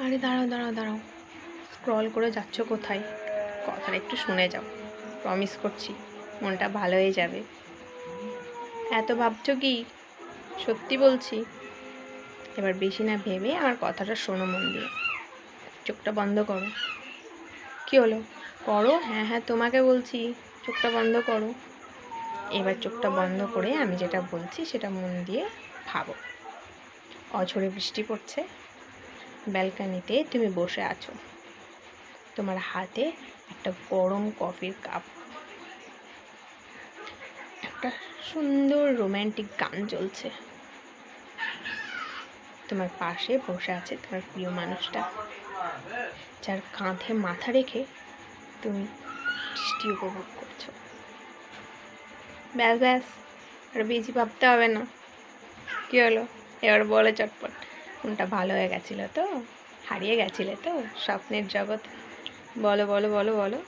আরে দাঁড়াও দাঁড়াও দাঁড়াও, স্ক্রল করে যাচ্ছ কোথায়? কথাটা একটু শুনে যাও, প্রমিস করছি মনটা ভালো হয়ে যাবে। এত ভাবছো কি? সত্যি বলছি। এবার বেশি না ভেবে আমার কথাটা শোনো মন দিয়ে। চোখটা বন্ধ করো। কি হলো? করো, হ্যাঁ হ্যাঁ তোমাকে বলছি, চোখটা বন্ধ করো। এবার চোখটা বন্ধ করে আমি যেটা বলছি সেটা মন দিয়ে ভাবো। অঝোরে বৃষ্টি পড়ছে, ব্যালকানিতে তুমি বসে আছো, তোমার হাতে একটা গরম কফির কাপ, একটা সুন্দর রোম্যান্টিক গান চলছে, তোমার পাশে বসে আছে তোমার প্রিয় মানুষটা, যার কাঁধে মাথা রেখে তুমি বৃষ্টি উপভোগ করছো। ব্যাস ব্যাস, আর বেশি ভাবতে হবে না। কি হলো এবার বলো চটপট, কোনটা ভালো হয়ে গেছিল তো? হারিয়ে গেছিলে তো স্বপ্নের জগতে? বলো বলো বলো বলো।